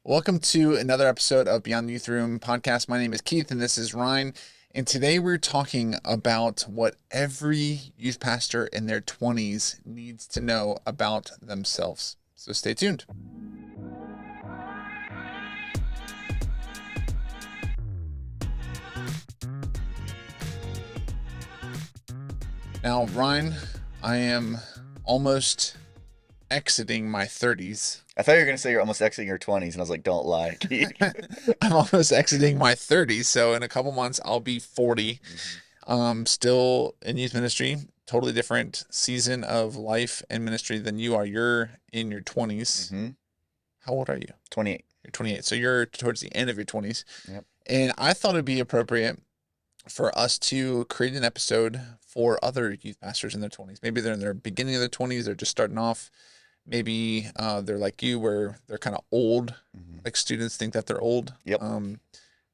Welcome to another episode of Beyond the Youth Room podcast. My name is Keith and this is Ryne. And today we're talking about what every youth pastor in their 20s needs to know about themselves. So stay tuned. Now, Ryne, I am almost exiting my 30s. I thought you were going to say you're almost exiting your 20s, and I was like, don't lie, Keith. I'm almost exiting my 30s, so in a couple months I'll be 40. Still in youth ministry, totally different season of life and ministry than you are. You're in your 20s. Mm-hmm. How old are you? 28. You're 28, so you're towards the end of your 20s. Yep. And I thought it'd be appropriate for us to create an episode for other youth pastors in their 20s. Maybe they're in their beginning of their 20s, they're just starting off. Maybe they're like you, where they're kind of old. Mm-hmm. Like students think that they're old. Yep.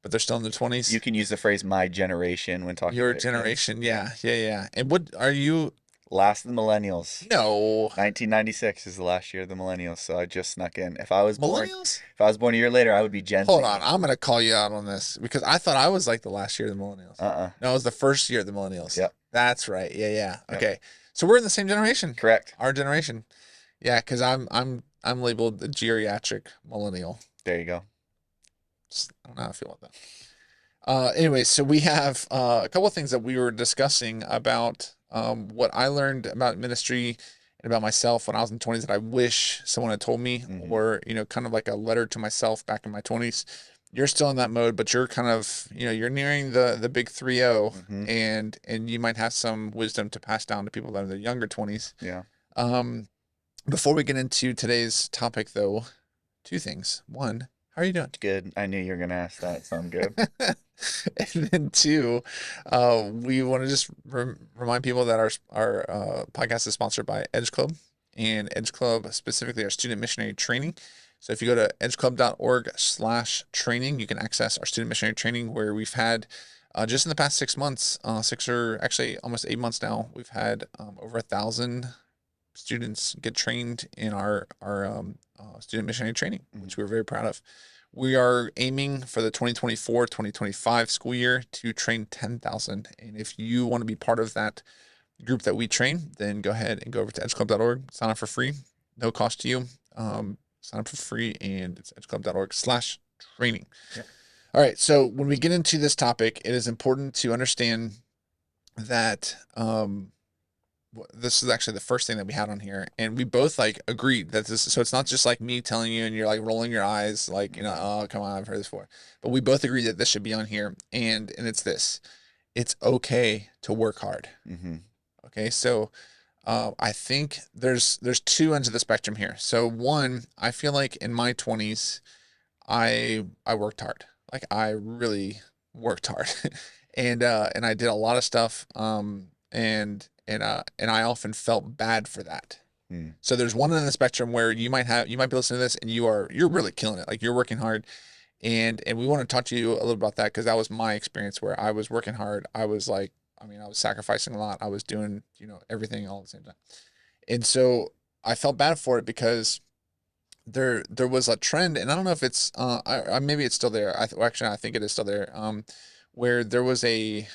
But they're still in their 20s. You can use the phrase "my generation" when talking Your about generation, yeah. And what are you? Last of the millennials. No. 1996 is the last year of the millennials, so I just snuck in. If I was born a year later, I would be Gen Z. Hold on, I'm gonna call you out on this because I thought I was like the last year of the millennials. No, it was the first year of the millennials. Yep. That's right. Yeah. Yep. Okay. So we're in the same generation. Correct. Our generation. Yeah, because I'm labeled the geriatric millennial. There you go. I don't know how I feel about that. Anyway, so we have a couple of things that we were discussing about what I learned about ministry and about myself when I was in the 20s that I wish someone had told me, or, kind of like a letter to myself back in my 20s. You're still in that mode, but you're kind of, you're nearing the big 3-0, and you might have some wisdom to pass down to people that are in their younger 20s. Yeah. Before we get into today's topic, though, two things. One, how are you doing? Good. I knew you were going to ask that, so I'm good. And then two, we want to just remind people that our podcast is sponsored by Edge Club, and Edge Club, specifically our student missionary training. So if you go to edgeclub.org/training, you can access our student missionary training, where we've had just in the past 6 months, 6 or actually almost 8 months now, we've had over 1,000 students get trained in our student missionary training, which we're very proud of. We are aiming for the 2024-2025 school year to train 10,000. And if you want to be part of that group that we train, then go ahead and go over to edgeclub.org, sign up for free, no cost to you. Sign up for free, and it's edgeclub.org/training. Yep. All right. So when we get into this topic, it is important to understand that this is actually the first thing that we had on here, and we both agreed that this. So it's not just like me telling you and you're like rolling your eyes, like, oh, come on, I've heard this before. But we both agreed that this should be on here, and it's this: it's okay to work hard. Okay, so I think there's two ends of the spectrum here. So one, I feel like in my 20s, I worked hard. Like, I really worked hard, and I did a lot of stuff. And I often felt bad for that. So there's one end of the spectrum where you might be listening to this and you're really killing it. Like, you're working hard. And we want to talk to you a little about that, because that was my experience where I was working hard. I was I was sacrificing a lot. I was doing, everything all at the same time. And so I felt bad for it because there was a trend, and I don't know if it's, maybe it's still there. I think it is still there. Where there was a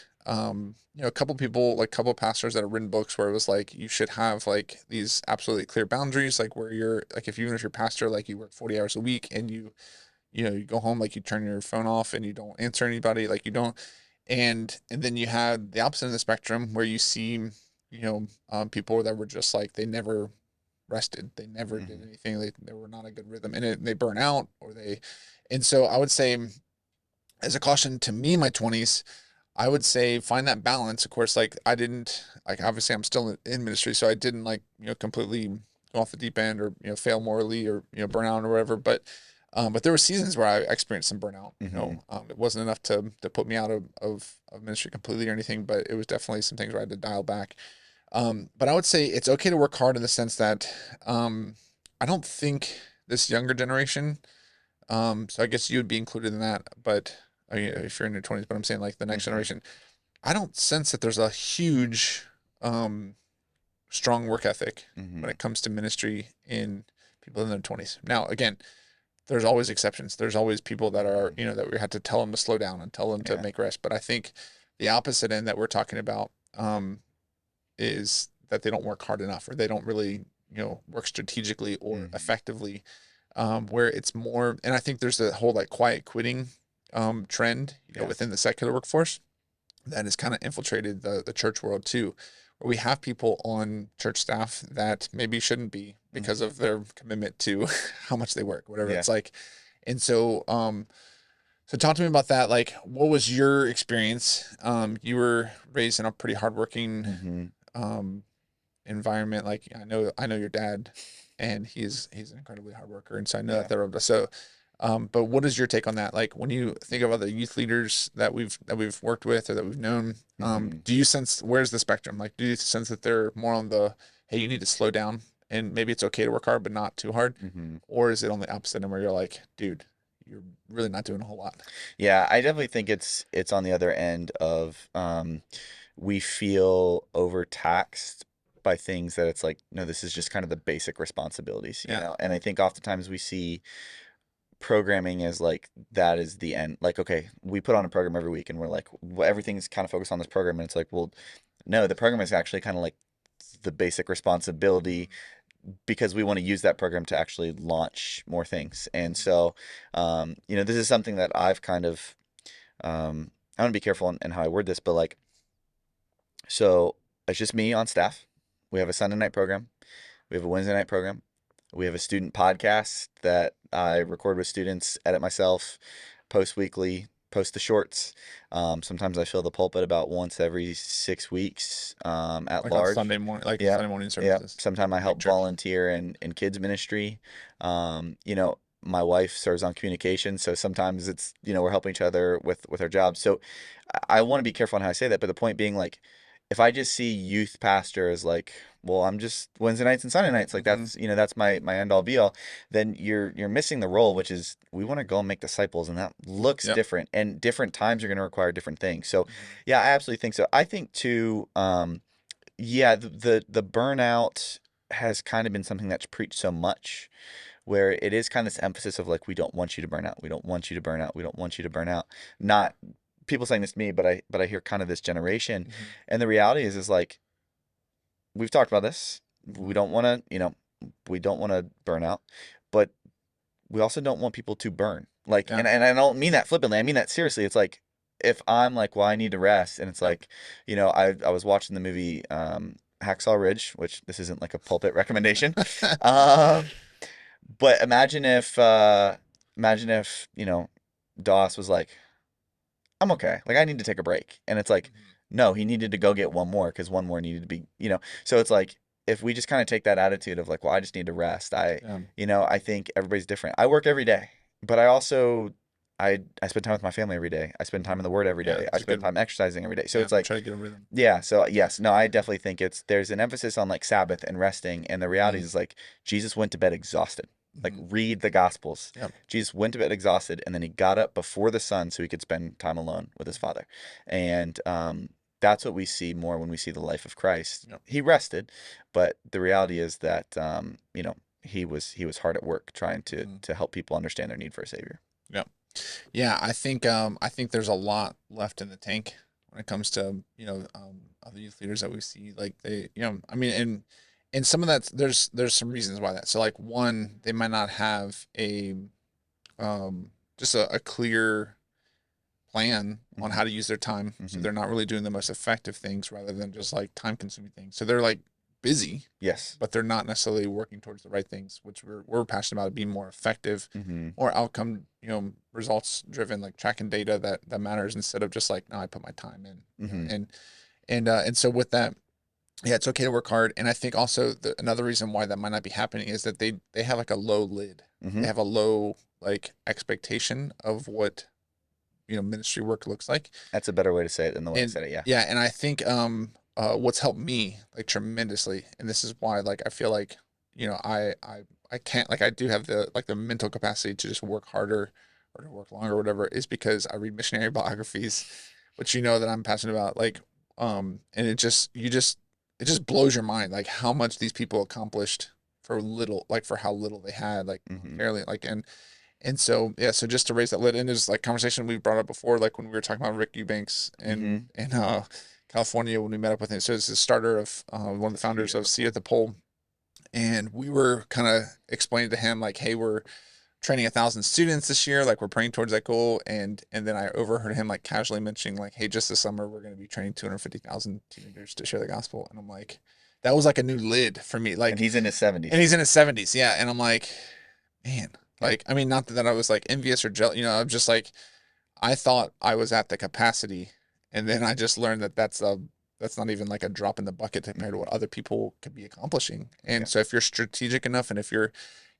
couple people, like couple pastors that have written books where it was like, you should have like these absolutely clear boundaries, like where you're like, even if you're pastor, like you work 40 hours a week and you go home, like you turn your phone off and you don't answer anybody, like you don't. And then you had the opposite of the spectrum where you see, people that were just like, they never rested. They never did anything. They were not a good rhythm, and they burn out, and so I would say, as a caution to me in my 20s, I would say find that balance. Of course, like I didn't, like, obviously I'm still in ministry, so I didn't completely go off the deep end or, fail morally or, burn out or whatever. But there were seasons where I experienced some burnout, it wasn't enough to put me out of ministry completely or anything, but it was definitely some things where I had to dial back. But I would say it's okay to work hard in the sense that, I don't think this younger generation, so I guess you would be included in that, but if you're in your 20s, but I'm saying like the next generation, I don't sense that there's a huge, strong work ethic when it comes to ministry in people in their 20s. Now, again, there's always exceptions. There's always people that are, Mhm. that we had to tell them to slow down and tell them to Yeah. make rest. But I think the opposite end that we're talking about, is that they don't work hard enough, or they don't really, work strategically or Mhm. effectively, where it's more, and I think there's a whole like quiet quitting, trend, within Yes. the secular workforce that has kind of infiltrated the church world too, where we have people on church staff that maybe shouldn't be because Mhm. of their commitment to how much they work, whatever Yeah. it's like. And so talk to me about that. Like, what was your experience? You were raised in a pretty hardworking, Mhm. um, environment. Like, I know your dad, and he's an incredibly hard worker, and so I know that Yeah. they're so. But what is your take on that? Like, when you think of other youth leaders that we've worked with or that we've known, Mhm. do you sense, where's the spectrum? Like, do you sense that they're more on the, hey, you need to slow down, and maybe it's okay to work hard but not too hard, Mhm. or is it on the opposite end where you're like, dude, you're really not doing a whole lot? Yeah, I definitely think it's on the other end of we feel overtaxed by things that it's like, no, this is just kind of the basic responsibilities, you Yeah. know? And I think oftentimes we see programming as like that is the end. Like, okay, we put on a program every week and we're like, everything's kind of focused on this program. And it's like, well, no, the program is actually kind of like the basic responsibility because we want to use that program to actually launch more things. And Mhm. so, this is something that I've kind of, I want to be careful in how I word this, but like, so it's just me on staff. We have a Sunday night program. We have a Wednesday night program. We have a student podcast that I record with students, edit myself, post weekly, post the shorts. Sometimes I fill the pulpit about once every 6 weeks, at Like on large. Sunday morning, like Yep. Sunday morning Yep. services, Sometime I big help church. volunteer in kids ministry. My wife serves on communication, so sometimes it's, we're helping each other with our jobs. So I want to be careful on how I say that, but the point being like, if I just see youth pastor as like, well, I'm just Wednesday nights and Sunday nights, like Hmm. that's my end all be all, then you're missing the role, which is we want to go and make disciples, and that looks Yep. different, and different times are going to require different things. So, Hmm. yeah, I absolutely think so. I think too, yeah, the burnout has kind of been something that's preached so much, where it is kind of this emphasis of like, we don't want you to burn out, we don't want you to burn out, we don't want you to burn out. Not people saying this to me, but I hear kind of this generation, Hmm. and the reality is like we've talked about this. We Hmm. don't want to, we don't want to burn out, but we also don't want people to burn. Like, Yeah. and I don't mean that flippantly. I mean that seriously. It's like if I'm like, well, I need to rest, and it's Yep. like, I was watching the movie Hacksaw Ridge, which this isn't like a pulpit recommendation. Um, but imagine if Doss was like, I'm okay. Like I need to take a break. And it's like, Hmm. no, he needed to go get one more because one more needed to be. So it's like if we just kind of take that attitude of like, well, I just need to rest. Yeah. I think everybody's different. I work every day, but I spend time with my family every day. I spend time in Hmm. the Word every Yeah. day. I It's a spend good. time exercising every day. So Yeah. it's like, Try to get a rhythm. yeah. So yes, no, I definitely think there's an emphasis on like Sabbath and resting, and the reality Hmm. is like Jesus went to bed exhausted. Like Hmm. read the Gospels. Yep. Jesus went to bed exhausted, and then he got up before the sun so he could spend time alone with his Father. And that's what we see more when we see the life of Christ. Yep. He rested, but the reality is that he was hard at work trying to Hmm. to help people understand their need for a Savior. Yep. Yeah. I think there's a lot left in the tank when it comes to, other youth leaders that we see. Like, they, I mean, and some of that, there's some reasons why that. So like, one, they might not have just a clear plan on Hmm. how to use their time. So Hmm. they're not really doing the most effective things rather than just like time consuming things. So they're like busy, Yes. but they're not necessarily working towards the right things, which we're passionate about, being more effective, Hmm. more outcome, results driven, like tracking data that matters, instead of just like, no, I put my time in, Hmm. and so with that, yeah, it's okay to work hard. And I think also another reason why that might not be happening is that they have like a low lid. They Hmm. have a low like expectation of what, ministry work looks like. That's a better way to say it than the way I And said it. Yeah. yeah, and I think what's helped me like tremendously, and this is why like I feel like, I can't, like, I do have the mental capacity to just work harder or to work longer or whatever, is because I read missionary biographies, which that I'm passionate about, like, and it just blows your mind like how much these people accomplished for little, like for how little they had, like Hmm. monetarily, like, And so, yeah, so just to raise that lid, and there's like conversation we brought up before, like when we were talking about Rick Eubanks Mm-hmm. in California when we met up with him. So it's the starter of one of the founders of Seat at the Pole, and we were kind of explaining to him like, hey, we're training 1,000 students this year, like we're praying towards that goal, and then I overheard him like casually mentioning like, hey, just this summer we're going to be training 250,000 teenagers to share the gospel, and I'm like, that was like a new lid for me, And like, he's in his 70s. and he's in his 70s, yeah, and I'm like, man, Yeah. like, I mean, not that I was like envious or jealous, I'm just like, I thought I was at the capacity, and then I just learned that that's not even like a drop in the bucket compared to what other people could be accomplishing. And Yeah. so if you're strategic enough, and if you're,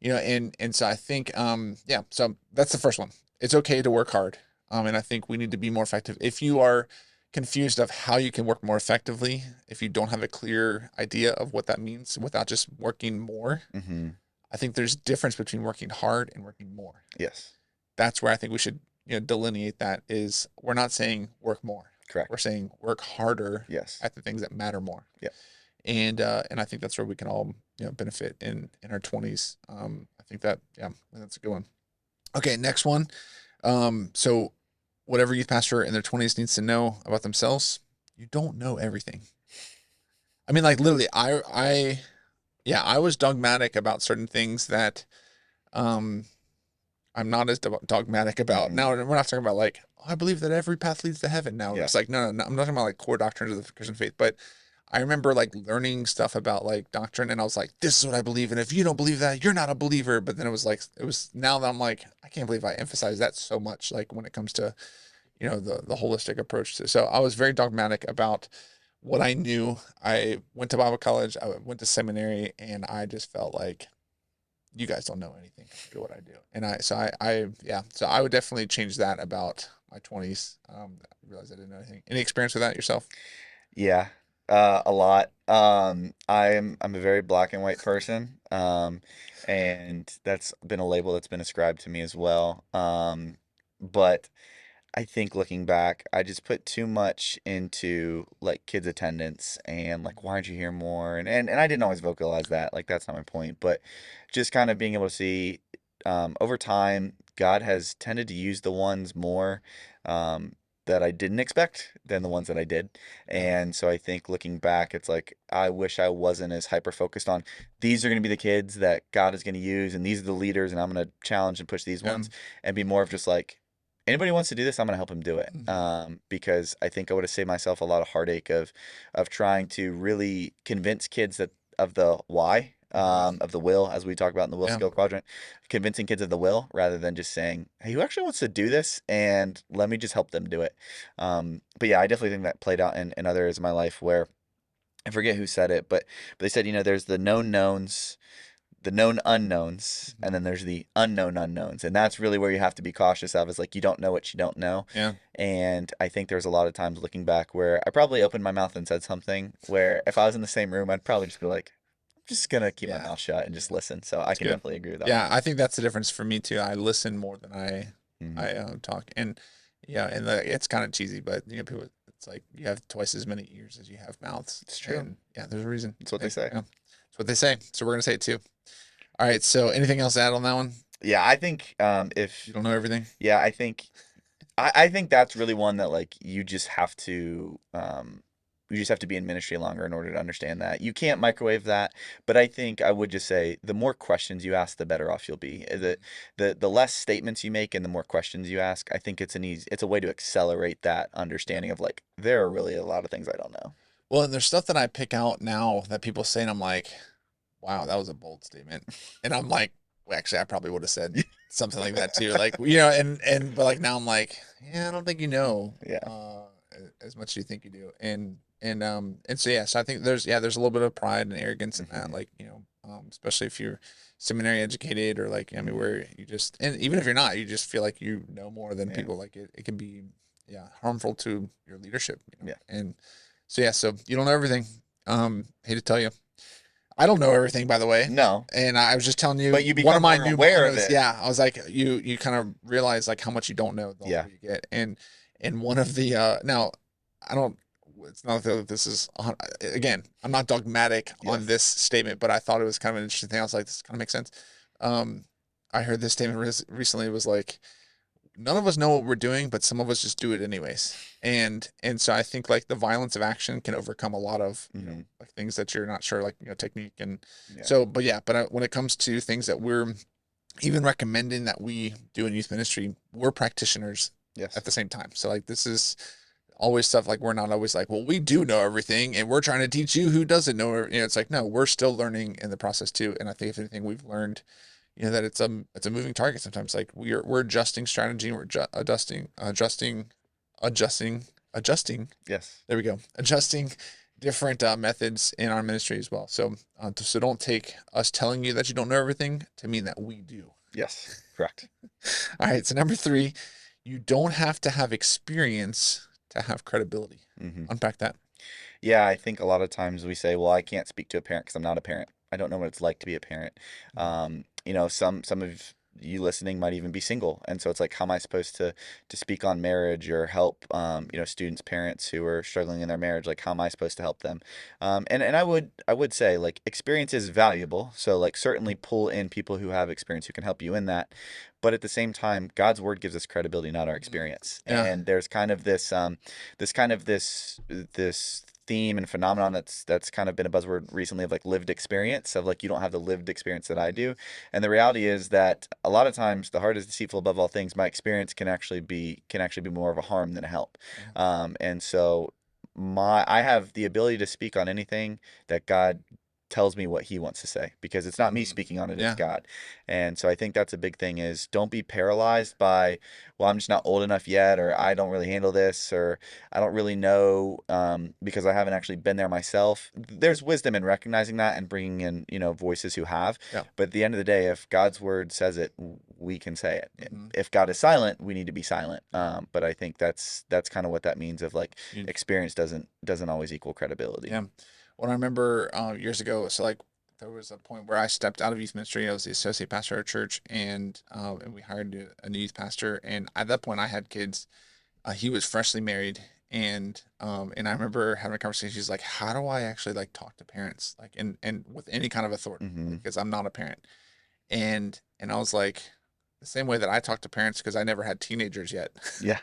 and so I think, yeah, so that's the first one. It's okay to work hard, and I think we need to be more effective. If you are confused of how you can work more effectively, if you don't have a clear idea of what that means without just working more, Mm-hmm. I think there's difference between working hard and working more. Yes. That's where I think we should, delineate that is we're not saying work more. Correct. We're saying work harder Yes. at the things that matter more. Yeah. And I think that's where we can all, benefit in our 20s. I think that's a good one. Okay, next one. So whatever youth pastor in their 20s needs to know about themselves, you don't know everything. I mean, like literally, I was dogmatic about certain things that, um, I'm not as dogmatic about. Mm-hmm. Now, we're not talking about like, oh, I believe that every path leads to heaven. Now, Yeah. it's like, no, I'm not talking about like core doctrines of the Christian faith, but I remember like learning stuff about like doctrine, and I was like, this is what I believe. And if you don't believe that, you're not a believer. But then it was now that I'm like, I can't believe I emphasize that so much, like when it comes to, the holistic approach to. So I was very dogmatic about what I knew. I went to Bible college, I went to seminary, and I just felt like, you guys don't know anything compared to what I do. And so I would definitely change that about my 20s. I realized I didn't know anything. Any experience with that yourself? Yeah. A lot. I'm a very black and white person. And that's been a label that's been ascribed to me as well. But I think looking back, I just put too much into like kids' attendance and like why aren't you here more? And I didn't always vocalize that. Like that's not my point. But just kind of being able to see over time, God has tended to use the ones more that I didn't expect than the ones that I did. Yeah. And so I think looking back, it's like I wish I wasn't as hyper focused on these are going to be the kids that God is going to use and these are the leaders and I'm going to challenge and push these Yeah. ones and be more of just like anybody wants to do this, I'm gonna help him do it. Mhm. Because I think I would have saved myself a lot of heartache of trying to really convince kids that of the why, of the will, as we talk about in the will Yeah. skill quadrant, convincing kids of the will rather than just saying, "Hey, who actually wants to do this?" and let me just help them do it. But yeah, I definitely think that played out in other areas of my life where I forget who said it, but they said, there's the known knowns, the known unknowns, and then there's the unknown unknowns. And that's really where you have to be cautious of is like you don't know what you don't know. Yeah. And I think there's a lot of times looking back where I probably opened my mouth and said something where if I was in the same room, I'd probably just be like, I'm just gonna keep my Yeah. mouth shut and just listen. So I It's can good. definitely agree with that Yeah. one. I think that's the difference for me too. I listen more than Hmm. I talk. And yeah. And it's kind of cheesy, but people, it's like you have twice as many ears as you have mouths. It's true. And yeah, there's a reason. That's what they say. Yeah. That's what they say. So we're going to say it too. All right. So anything else to add on that one? Yeah, I think You don't know everything? yeah, I think that's really one that like you just have to be in ministry longer in order to understand that. You can't microwave that, but I think I would just say the more questions you ask, the better off you'll be. The less statements you make and the more questions you ask, I think it's a way to accelerate that understanding of like there are really a lot of things I don't know. Well, and there's stuff that I pick out now that people say, and I'm like, wow, that was a bold statement. And I'm like, well, actually, I probably would have said something like that too. Like, but like now I'm like, yeah, I don't think Yeah. as much as you think you do. And so, yeah, so I think there's a little bit of pride and arrogance in that. Mhm. Like, especially if you're seminary educated or like, I mean, where you just, and even if you're not, you just feel like you know more than Yeah. people. Like it can be, yeah, harmful to your leadership. Yeah. And so, yeah, so you don't know everything. Hate to tell you. I don't know everything, by the way. No, And I was just telling you but you one of become my more new aware of mottos. it. Yeah, I was like, you kind of realize like how much you don't know the Yeah. older you get. And one of the now, I don't. It's not that this is again. I'm not dogmatic on Yes. this statement, but I thought it was kind of an interesting thing. I was like, this kind of makes sense. Um, I heard this statement recently. It was like, none of us know what we're doing, but some of us just do it anyways. And so I think like the violence of action can overcome a lot of, Hmm. like things that you're not sure, like, technique. And Yeah. so, but yeah, but when it comes to things that we're even recommending that we do in youth ministry, we're practitioners Yes. at the same time. So like this is always stuff like we're not always like, well, we do know everything and we're trying to teach you who doesn't know. It's like, no, we're still learning in the process too. And I think if anything, we've learned, that it's a moving target sometimes. Like we're adjusting strategy, we're adjusting, adjusting. Yes. There we go, adjusting different methods in our ministry as well. So so don't take us telling you that you don't know everything to mean that we do. Yes. Correct. All right. So number 3, you don't have to have experience to have credibility. Hmm. Unpack that. Yeah, I think a lot of times we say, "Well, I can't speak to a parent because I'm not a parent. I don't know what it's like to be a parent." Some of you listening might even be single, and so it's like, how am I supposed to speak on marriage or help students, parents who are struggling in their marriage? Like, how am I supposed to help them? And I would say like experience is valuable, so like certainly pull in people who have experience who can help you in that. But at the same time, God's word gives us credibility, not our experience. Yeah. And there's kind of this theme and phenomenon that's kind of been a buzzword recently of like lived experience, of like you don't have the lived experience that I do. And the reality is that a lot of times the heart is deceitful above all things. My experience can actually be more of a harm than a help. And so I have the ability to speak on anything that God tells me what he wants to say, because it's not me speaking on it, it's Yeah. God. And so I think that's a big thing, is don't be paralyzed by, well, I'm just not old enough yet, or I don't really handle this, or I don't really know, because I haven't actually been there myself. There's wisdom in recognizing that and bringing in, voices who have. Yeah. But at the end of the day, if God's word says it, we can say it. Mhm. If God is silent, we need to be silent. But I think that's kind of what that means, of like You- experience doesn't always equal credibility. Yeah. When I remember years ago, so like there was a point where I stepped out of youth ministry. I was the associate pastor at our church, and we hired a new youth pastor. And at that point, I had kids. He was freshly married, and I remember having a conversation. He's like, "How do I actually like talk to parents, like and with any kind of authority, Hmm. because I'm not a parent." And I was like, the same way that I talk to parents, because I never had teenagers yet. Yeah.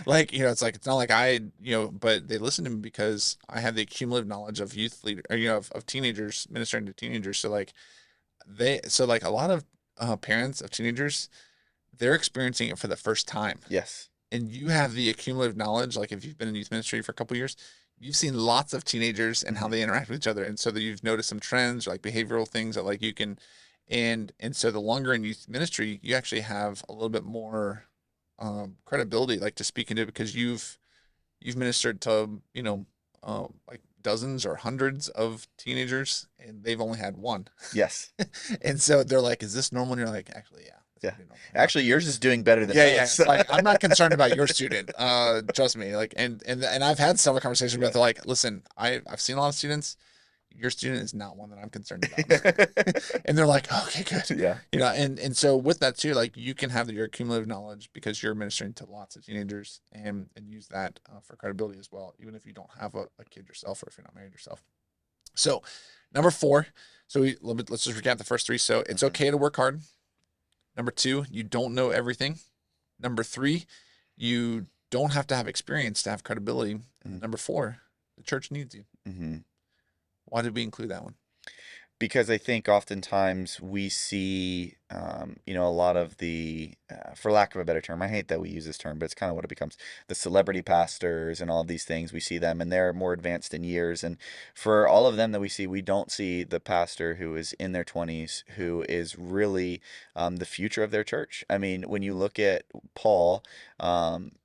Like, it's like, it's not like but they listen to me because I have the cumulative knowledge of youth leader, or, of teenagers, ministering to teenagers. So like so like a lot of parents of teenagers, they're experiencing it for the first time. Yes. And you have the accumulative knowledge. Like if you've been in youth ministry for a couple of years, you've seen lots of teenagers and how Hmm. they interact with each other. And so that you've noticed some trends, like behavioral things that like you can, and so the longer in youth ministry, you actually have a little bit more credibility, like to speak into, because you've ministered to like dozens or hundreds of teenagers, and they've only had one. Yes. And so they're like, "Is this normal?" And you're like, "Actually, yeah, that's Yeah. pretty normal." Actually, yours is doing better than Yeah, yeah. most. It's like, I'm not concerned about your student. Trust me. Like, and I've had several conversations Yeah. with, they're like, "Listen, I've seen a lot of students. Your student is not one that I'm concerned about." And they're like, "Okay, good." Yeah. And so with that too, like you can have your cumulative knowledge because you're ministering to lots of teenagers, and use that for credibility as well, even if you don't have a kid yourself, or if you're not married yourself. So number 4, so let's just recap the first 3. So it's Mhm. okay to work hard. Number 2, you don't know everything. Number 3, you don't have to have experience to have credibility. And Mhm. number 4, the church needs you. Mhm. Why did we include that one? Because I think oftentimes we see, a lot of the, for lack of a better term, I hate that we use this term, but it's kind of what it becomes, the celebrity pastors and all of these things. We see them, and they're more advanced in years. And for all of them that we see, we don't see the pastor who is in their 20s, who is really the future of their church. I mean, when you look at Paul,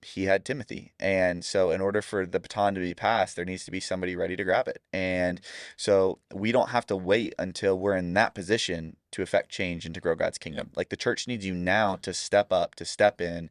he had Timothy. And so in order for the baton to be passed, there needs to be somebody ready to grab it. And so we don't have to wait until we're in that position to affect change and to grow God's Yep. kingdom. Like the church needs you now to step up, to step in.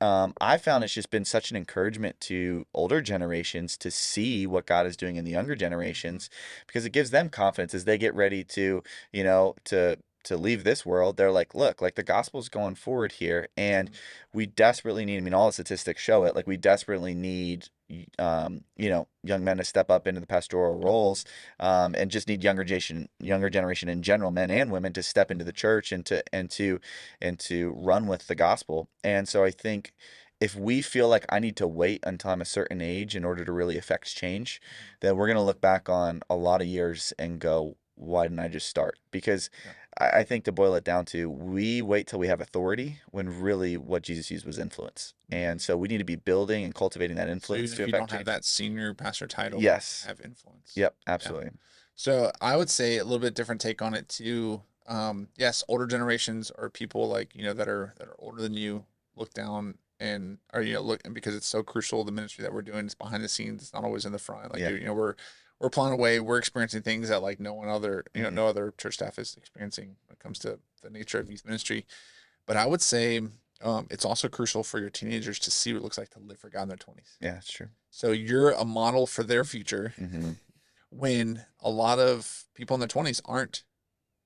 I found it's just been such an encouragement to older generations to see what God is doing in the younger generations, because it gives them confidence as they get ready to, to leave this world. They're like, look, like the gospel's going forward here, and we desperately need, I mean, all the statistics show it, like we desperately need young men to step up into the pastoral roles, and just need younger generation in general, men and women, to step into the church and to run with the gospel. And so I think if we feel like I need to wait until I'm a certain age in order to really affect change, then we're going to look back on a lot of years and go, why didn't I just start? Because Yeah. I think, to boil it down to, we wait till we have authority when really what Jesus used was influence. And so we need to be building and cultivating that So influence even to if you affect don't have change. that senior pastor title, you Yes. have influence. Yep. Yeah. Absolutely. So I would say a little bit different take on it too. Yes, older generations are people like, that are older than you, look down and are, look, and because it's so crucial, the ministry that we're doing is behind the scenes. It's not always in the front. Like, Yeah. we're plowing away. We're experiencing things that like no one other, Mhm. no other church staff is experiencing when it comes to the nature of youth ministry. But I would say, it's also crucial for your teenagers to see what it looks like to live for God in their 20s. Yeah, that's true. So you're a model for their future Hmm. when a lot of people in their 20s aren't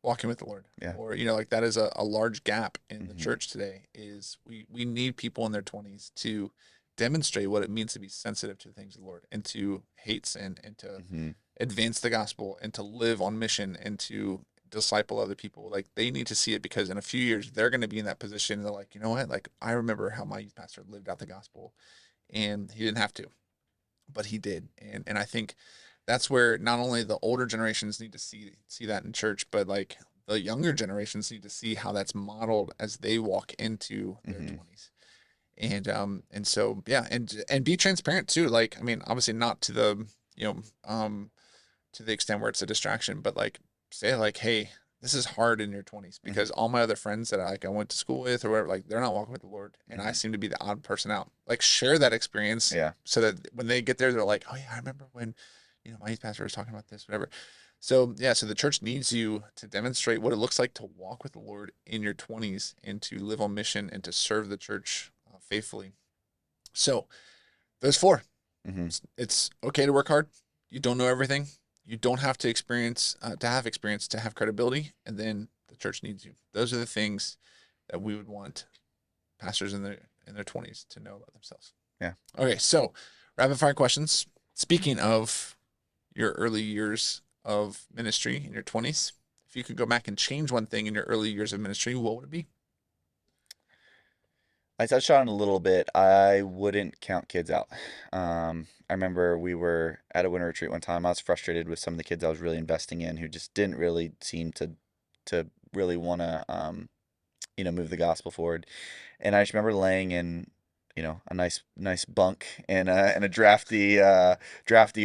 walking with the Lord. Yeah. Or, like that is a large gap in the Hmm. church today is we need people in their 20s to demonstrate what it means to be sensitive to the things of the Lord and to hate sin and to Hmm. advance the gospel and to live on mission and to disciple other people. Like they need to see it because in a few years they're going to be in that position and they're like, you know what? Like I remember how my youth pastor lived out the gospel and he didn't have to, but he did. And I think that's where not only the older generations need to see that in church, but like the younger generations need to see how that's modeled as they walk into their Hmm. 20s. And so yeah, and be transparent too. Like I mean, obviously not to the to the extent where it's a distraction, but like say like, hey, this is hard in your 20s Hmm. because all my other friends that I went to school with or whatever, like they're not walking with the Lord, and I Hmm. seem to be the odd person out. Like share that experience Yeah. so that when they get there, they're like, oh yeah, I remember when, my youth pastor was talking about this, whatever. So yeah, so the church needs you to demonstrate what it looks like to walk with the Lord in your 20s and to live on mission and to serve the church faithfully. So there's four. Hmm. It's okay to work hard. You don't know everything. You don't have to have experience to have credibility, and then the church needs you. Those are the things that we would want pastors in their 20s to know about themselves. Yeah. Okay, so rapid fire questions. Speaking of your early years of ministry in your 20s, if you could go back and change one thing in your early years of ministry, what would it be? I touched on it a little bit. I wouldn't count kids out. I remember we were at a winter retreat one time. I was frustrated with some of the kids I was really investing in who just didn't really seem to really want to move the gospel forward. And I just remember laying in, a nice bunk in a drafty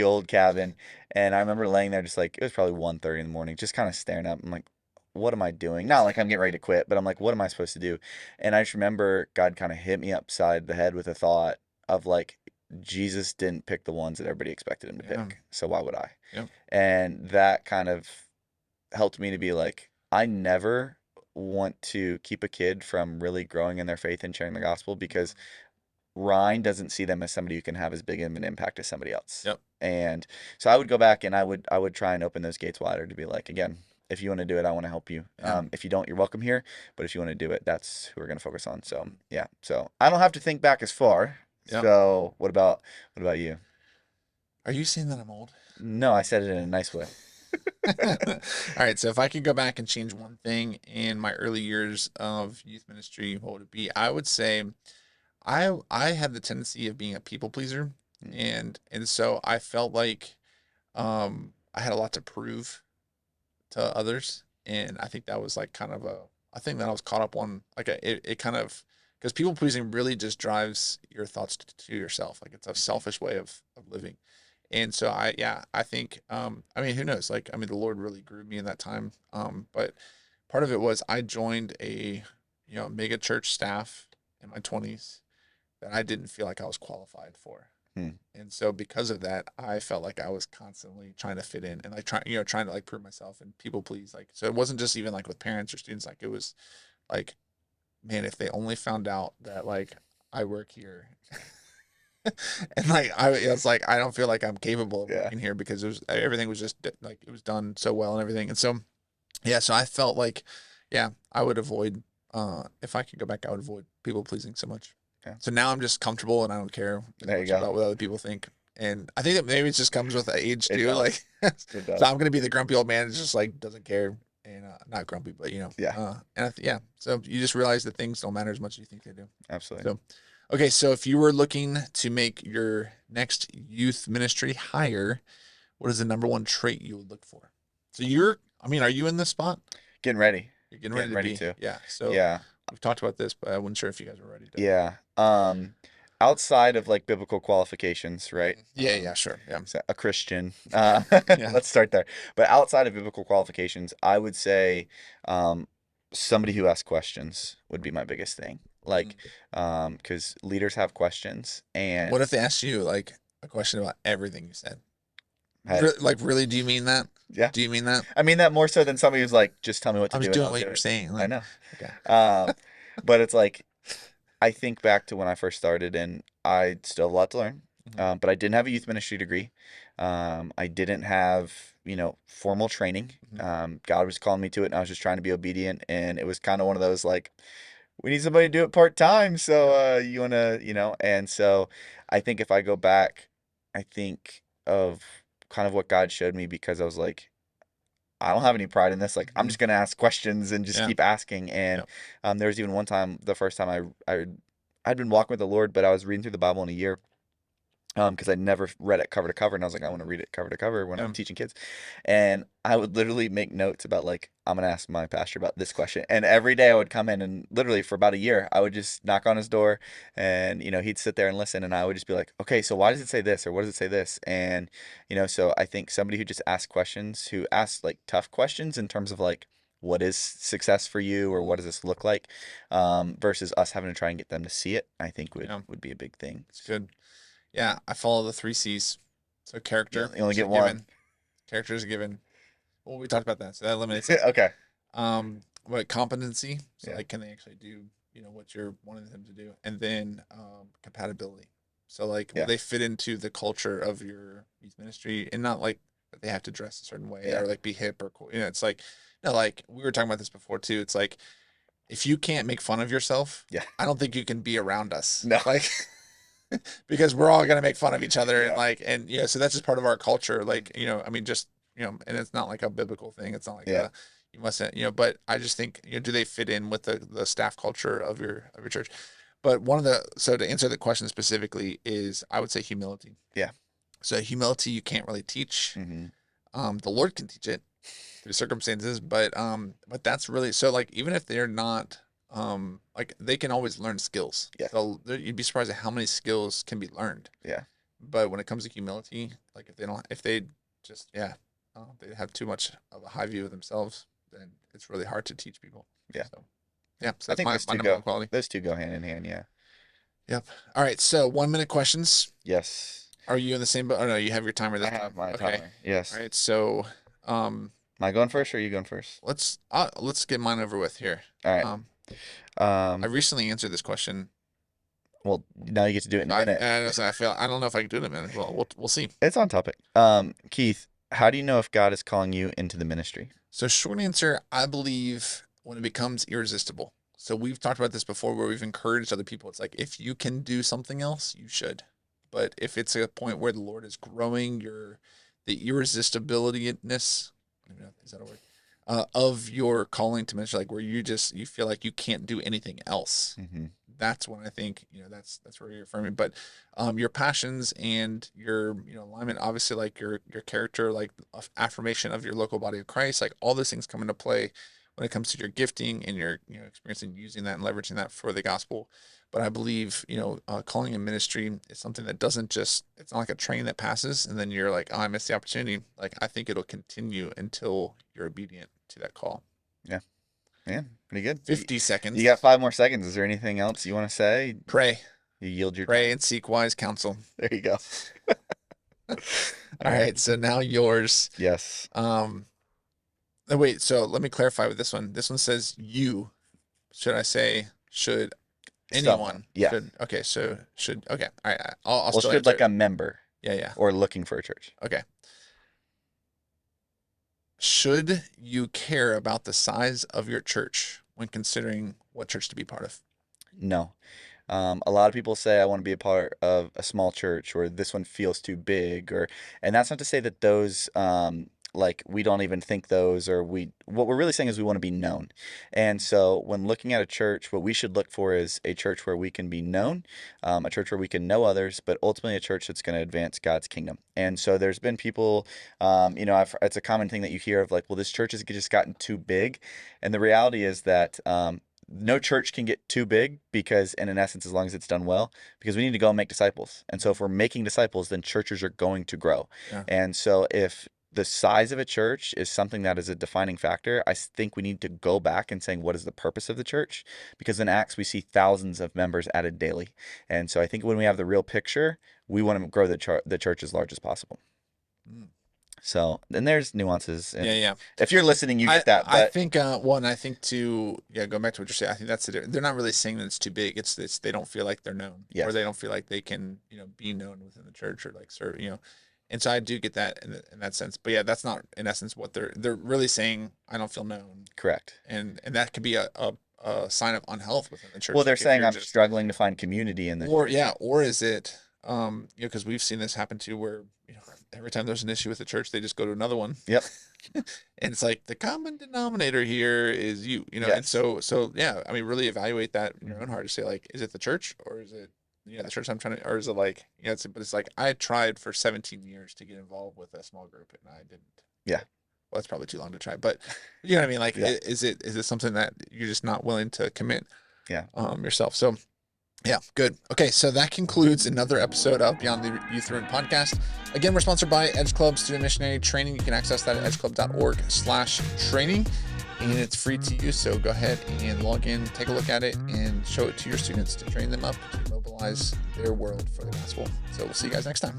old cabin. And I remember laying there just like, it was probably 1:30 in the morning, just kind of staring up. I'm like, what am I doing? Not like I'm getting ready to quit, but I'm like, what am I supposed to do? And I just remember God kind of hit me upside the head with a thought of like, Jesus didn't pick the ones that everybody expected him to Yeah. pick. So why would I? Yeah. And that kind of helped me to be like, I never want to keep a kid from really growing in their faith and sharing the gospel, because Ryne doesn't see them as somebody who can have as big of an impact as somebody else. Yep. And so I would go back and I would try and open those gates wider to be like, again, if you want to do it, I want to help you. Yeah. If you don't, you're welcome here. But if you want to do it, that's who we're going to focus on. So yeah. So I don't have to think back as far. Yep. So what about you? Are you saying that I'm old? No, I said it in a nice way. All right, so if I could go back and change one thing in my early years of youth ministry, what would it be? I would say I had the tendency of being a people pleaser, Mm. and so I felt like I had a lot to prove to others, and I think that was like kind of a thing that I was caught up on. Like it kind of because people pleasing really just drives your thoughts to yourself. Like it's a selfish way of living. And so I think, I mean, who knows? Like, I mean, the Lord really grew me in that time. But part of it was I joined a, mega church staff in my 20s that I didn't feel like I was qualified for. Hmm. And so because of that, I felt like I was constantly trying to fit in and like trying to like prove myself and people please. Like, so it wasn't just even like with parents or students. Like it was like, man, if they only found out that like I work here and like it's like I don't feel like I'm capable of Yeah. working here because everything was just like it was done so well and everything. And so yeah, so I felt like I would avoid if I could go back, I would avoid people pleasing so much. Yeah. So now I'm just comfortable and I don't care There you much go. about what other people think. And I think that maybe it just comes with age It too. does. Like, It does. so I'm gonna be the grumpy old man that just like doesn't care and not grumpy, but Yeah. and yeah. So you just realize that things don't matter as much as you think they do. Absolutely. So, okay, so if you were looking to make your next youth ministry hire, what is the number one trait you would look for? So I mean, are you in this spot? Getting ready. You're getting ready to be. to. Yeah. So Yeah. we've talked about this, but I wasn't sure if you guys were ready to. Yeah. Outside of like biblical qualifications, right? Yeah. Yeah. Sure. Yeah. So a Christian. Yeah. Let's start there. But outside of biblical qualifications, I would say somebody who asks questions would be my biggest thing. Like, because leaders have questions, and What if they asked you like a question about everything you said? hey, Like, really? Do you mean that? yeah, Do you mean that? I mean that more so than somebody who's like, just tell me what I to was do and doing I'll what do you were it. saying. I Like, know. okay. But it's like I think back to when I first started, and I still have a lot to learn. Mhm. But I didn't have a youth ministry degree. I didn't have, formal training. Mhm. God was calling me to it, and I was just trying to be obedient. And it was kind of one of those like, we need somebody to do it part time. So Yep. you wanna, and so I think if I go back, I think of kind of what God showed me because I was like, I don't have any pride in this. Like, I'm Mhm. just gonna ask questions and just Yeah. keep asking. And Yep. there was even one time, the first time I'd been walking with the Lord, but I was reading through the Bible in a year. Because I never read it cover to cover, and I was like, I want to Mhm. read it cover to cover when I'm Yeah. teaching kids, and I would literally make notes about like I'm gonna ask my pastor about this question, and every day I would come in and literally for about a year I would just knock on his door, and he'd sit there and listen, and I would just be like, okay, so why does it say this or what does it say this, and so I think somebody who just asks questions, who asks like tough questions in terms of like what is success for you or what does this look like, versus us having to try and get them to see it, I think would Yeah. would be a big thing. It's good. Yeah. I follow the three C's. So You character only is a get one. given. Character is a given. Well, we talked about that, so that eliminates it. Okay. What competency? So Yeah. like, can they actually do what you're wanting them to do? And then compatibility. So like, will Yeah. they fit into the culture of your youth ministry, and not like that they have to dress a certain way Yeah. or like be hip or cool. It's like, no, like we were talking about this before too. It's like if you can't make fun of yourself, Yeah. I don't think you can be around us. No. Like, because we're all gonna make fun of each other, and Yeah. like, and so that's just part of our culture. Like, I mean, just and it's not like a biblical thing. It's not like Yeah. a you mustn't, but I just think, do they fit in with the staff culture of your church? But so to answer the question specifically is, I would say humility. Yeah. So humility you can't really teach. Mm-hmm. The Lord can teach it through circumstances, but that's really, so like, even if they're not like, they can always learn skills. Yeah. So you'd be surprised at how many skills can be learned. Yeah. But when it comes to humility, like if they just they have too much of a high view of themselves, then it's really hard to teach people. Yeah. So yeah, so I that's think my number one quality. those two go hand in hand. Yeah. Yep. All right, so 1 minute questions. Yes. Are you in the same boat? Oh no, you have your timer this I have time. my Okay. timer. Yes. All right, so Am I going first or are you going first? let's get mine over with here. All right. I recently answered this question. Well, now you get to do it in a minute. I don't know if I can do it in a minute. Well, we'll see. It's on topic. Keith, how do you know if God is calling you into the ministry? So short answer, I believe when it becomes irresistible. So we've talked about this before where we've encouraged other people. It's like, if you can do something else, you should. But if it's a point where the Lord is growing the irresistibilityness, I don't know, is that a word? Of your calling to ministry, like where you feel like you can't do anything else. Mm-hmm. That's when I think, that's where you're affirming. But your passions and your alignment, obviously, like your character, like affirmation of your local body of Christ, like all those things come into play when it comes to your gifting and your experience in using that and leveraging that for the gospel. But I believe calling in ministry is something that doesn't just, it's not like a train that passes and then you're like, oh, I missed the opportunity. Like, I think it'll continue until you're obedient to that call. Yeah. Yeah, pretty good. 50 seconds. You got 5 more seconds. Is there anything else you want to say? Pray. You yield your Pray time. and seek wise counsel. There you go. All right. So now yours. Yes. Wait, so let me clarify with this one. This one says you. Should I say should anyone? Someone. Yeah. Okay, so should, okay. All right. I'll Well, still should answer like it. a member Yeah. or looking for a church. Okay. Should you care about the size of your church when considering what church to be part of? No. A lot of people say, I want to be a part of a small church, or this one feels too big, and that's not to say that those, like, we don't even think those, what we're really saying is we want to be known. And so when looking at a church, what we should look for is a church where we can be known, a church where we can know others, but ultimately a church that's going to advance God's kingdom. And so there's been people, it's a common thing that you hear of, like, well, this church has just gotten too big. And the reality is that, no church can get too big, because, and in essence, as long as it's done well, because we need to go and make disciples. And so if we're making disciples, then churches are going to grow. Yeah. And so if the size of a church is something that is a defining factor, I think we need to go back and saying, what is the purpose of the church? Because in Acts, we see thousands of members added daily. And so I think when we have the real picture, we want to grow the church as large as possible. Mm. So, and there's nuances. And Yeah. if you're listening, you get that. But I think, and I think to, go back to what you're saying, I think that's they're not really saying that it's too big. It's they don't feel like they're known, Yes. or they don't feel like they can, be known within the church, or like serve, And so I do get that in that sense. But yeah, that's not in essence what they're really saying. I don't feel known. Correct. And that could be a sign of unhealth within the church. Well, they're Like, if saying you're I'm just struggling to find community in this. or is it, because we've seen this happen too, where every time there's an issue with the church, they just go to another one. Yep. And it's like the common denominator here is you. And Yes. so yeah, I mean, really evaluate that in your own heart to say, like, is it the church, or is it the church I'm trying to, or is it like, but it's like, I tried for 17 years to get involved with a small group and I didn't. Yeah. Well, it's probably too long to try, but you know what I mean? Like, Yeah. is it something that you're just not willing to commit Yeah. Yourself? So yeah, good. Okay, so that concludes another episode of Beyond the Youth Room podcast. Again, we're sponsored by Edge Club Student Missionary Training. You can access that at edgeclub.org/training, and it's free to use. So go ahead and log in, take a look at it, and show it to your students to train them up to mobilize their world for the gospel. So we'll see you guys next time.